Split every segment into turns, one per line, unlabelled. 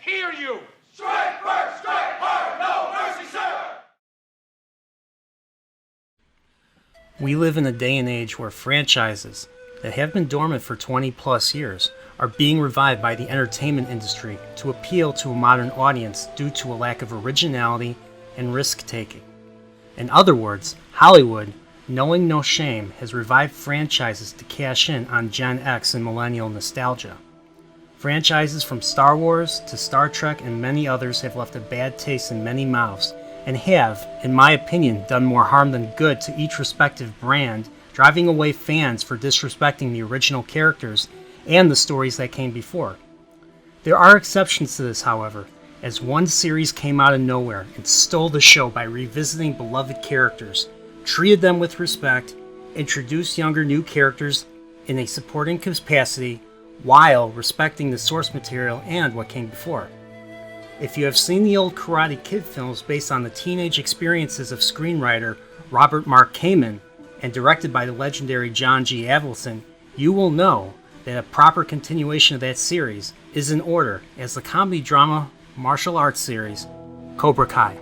hear you!
Strike first, strike hard, no mercy, sir!
We live in a day and age where franchises that have been dormant for 20 plus years are being revived by the entertainment industry to appeal to a modern audience due to a lack of originality and risk-taking. In other words, Hollywood, knowing no shame, has revived franchises to cash in on Gen X and millennial nostalgia. Franchises from Star Wars to Star Trek and many others have left a bad taste in many mouths and have, in my opinion, done more harm than good to each respective brand, driving away fans for disrespecting the original characters and the stories that came before. There are exceptions to this, however, as one series came out of nowhere and stole the show by revisiting beloved characters, treated them with respect, introduced younger new characters in a supporting capacity while respecting the source material and what came before. If you have seen the old Karate Kid films based on the teenage experiences of screenwriter Robert Mark Kamen and directed by the legendary John G. Avildsen, you will know that a proper continuation of that series is in order as the comedy drama martial arts series Cobra Kai.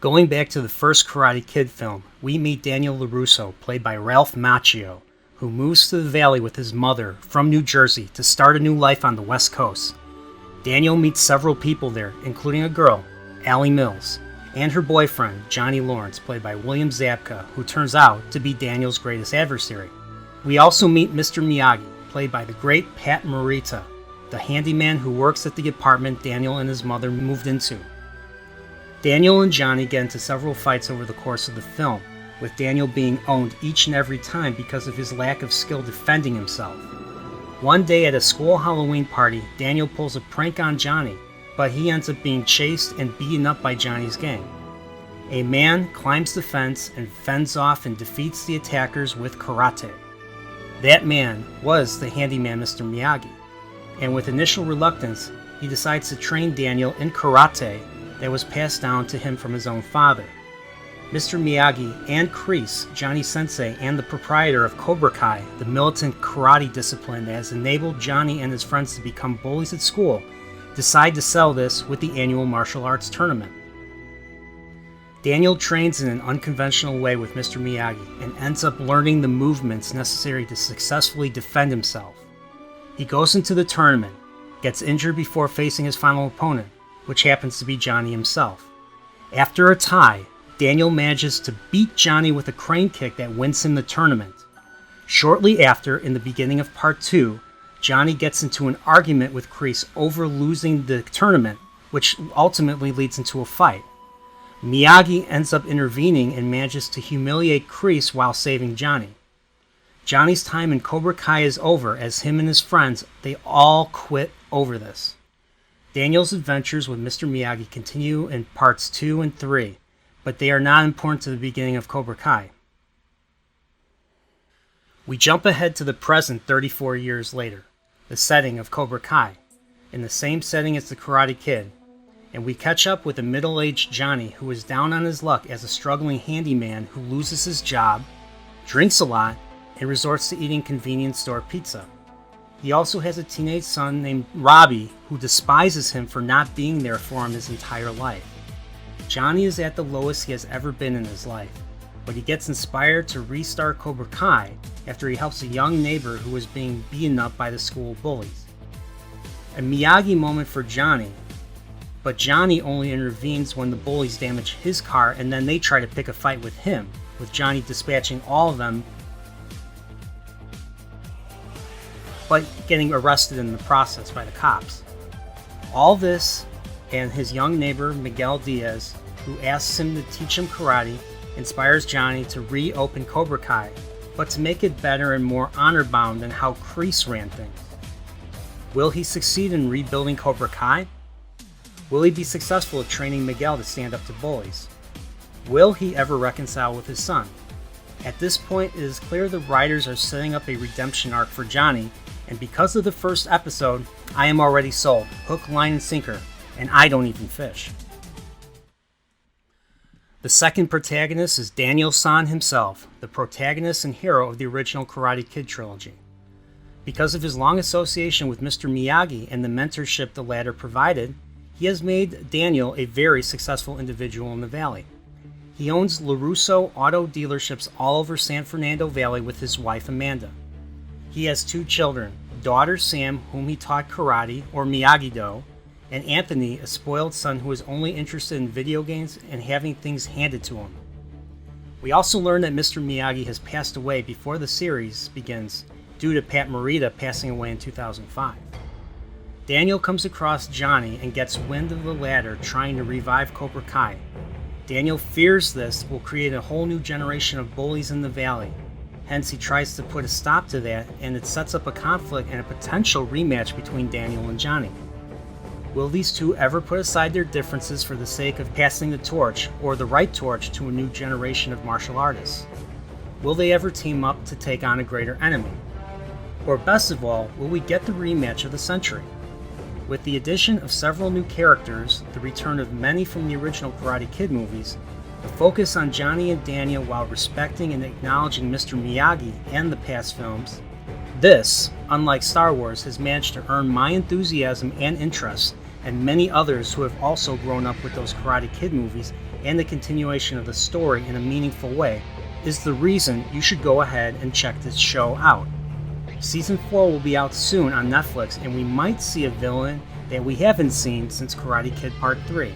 Going back to the first Karate Kid film, we meet Daniel LaRusso, played by Ralph Macchio, who moves to the Valley with his mother from New Jersey to start a new life on the West Coast. Daniel meets several people there, including a girl, Allie Mills, and her boyfriend, Johnny Lawrence, played by William Zabka, who turns out to be Daniel's greatest adversary. We also meet Mr. Miyagi, played by the great Pat Morita, the handyman who works at the apartment Daniel and his mother moved into. Daniel and Johnny get into several fights over the course of the film, with Daniel being owned each and every time because of his lack of skill defending himself. One day at a school Halloween party, Daniel pulls a prank on Johnny, but he ends up being chased and beaten up by Johnny's gang. A man climbs the fence and fends off and defeats the attackers with karate. That man was the handyman Mr. Miyagi, and with initial reluctance, he decides to train Daniel in karate that was passed down to him from his own father. Mr. Miyagi and Kreese, Johnny Sensei, and the proprietor of Cobra Kai, the militant karate discipline that has enabled Johnny and his friends to become bullies at school, decide to sell this with the annual martial arts tournament. Daniel trains in an unconventional way with Mr. Miyagi and ends up learning the movements necessary to successfully defend himself. He goes into the tournament, gets injured before facing his final opponent, which happens to be Johnny himself. After a tie, Daniel manages to beat Johnny with a crane kick that wins him the tournament. Shortly after, in the beginning of part 2, Johnny gets into an argument with Kreese over losing the tournament, which ultimately leads into a fight. Miyagi ends up intervening and manages to humiliate Kreese while saving Johnny. Johnny's time in Cobra Kai is over as him and his friends, they all quit over this. Daniel's adventures with Mr. Miyagi continue in parts 2 and 3, but they are not important to the beginning of Cobra Kai. We jump ahead to the present 34 years later, the setting of Cobra Kai, in the same setting as the Karate Kid, and we catch up with a middle-aged Johnny who is down on his luck as a struggling handyman who loses his job, drinks a lot, and resorts to eating convenience store pizza. He also has a teenage son named Robbie who despises him for not being there for him his entire life. Johnny is at the lowest he has ever been in his life, but he gets inspired to restart Cobra Kai after he helps a young neighbor who is being beaten up by the school bullies. A Miyagi moment for Johnny, but Johnny only intervenes when the bullies damage his car and then they try to pick a fight with him, with Johnny dispatching all of them, but getting arrested in the process by the cops. All this and his young neighbor Miguel Diaz, who asks him to teach him karate, inspires Johnny to reopen Cobra Kai, but to make it better and more honor-bound than how Kreese ran things. Will he succeed in rebuilding Cobra Kai? Will he be successful at training Miguel to stand up to bullies? Will he ever reconcile with his son? At this point, it is clear the writers are setting up a redemption arc for Johnny, and because of the first episode, I am already sold, hook, line, and sinker, and I don't even fish. The second protagonist is Daniel San himself, the protagonist and hero of the original Karate Kid trilogy. Because of his long association with Mr. Miyagi and the mentorship the latter provided, he has made Daniel a very successful individual in the Valley. He owns LaRusso auto dealerships all over San Fernando Valley with his wife Amanda. He has 2 children, daughter Sam, whom he taught karate or Miyagi-Do, and Anthony, a spoiled son who is only interested in video games and having things handed to him. We also learn that Mr. Miyagi has passed away before the series begins due to Pat Morita passing away in 2005. Daniel comes across Johnny and gets wind of the latter trying to revive Cobra Kai. Daniel fears this will create a whole new generation of bullies in the Valley. Hence, he tries to put a stop to that, and it sets up a conflict and a potential rematch between Daniel and Johnny. Will these two ever put aside their differences for the sake of passing the torch, or the right torch, to a new generation of martial artists? Will they ever team up to take on a greater enemy? Or best of all, will we get the rematch of the century? With the addition of several new characters, the return of many from the original Karate Kid movies, the focus on Johnny and Daniel while respecting and acknowledging Mr. Miyagi and the past films, this, unlike Star Wars, has managed to earn my enthusiasm and interest, and many others who have also grown up with those Karate Kid movies and the continuation of the story in a meaningful way, is the reason you should go ahead and check this show out. Season 4 will be out soon on Netflix, and we might see a villain that we haven't seen since Karate Kid Part 3.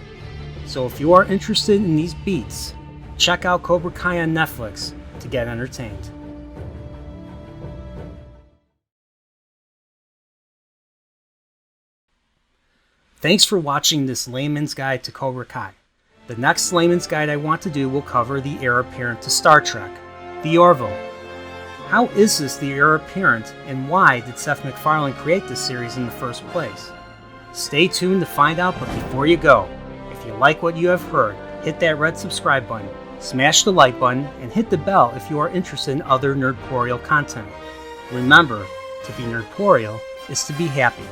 So if you are interested in these beats, check out Cobra Kai on Netflix to get entertained. Thanks for watching this Layman's Guide to Cobra Kai. The next Layman's Guide I want to do will cover the heir apparent to Star Trek, the Orville. How is this the heir apparent, and why did Seth MacFarlane create this series in the first place? Stay tuned to find out, but before you go, if you like what you have heard, hit that red subscribe button, smash the like button, and hit the bell if you are interested in other Nerdporial content. Remember, to be Nerdporial is to be happy.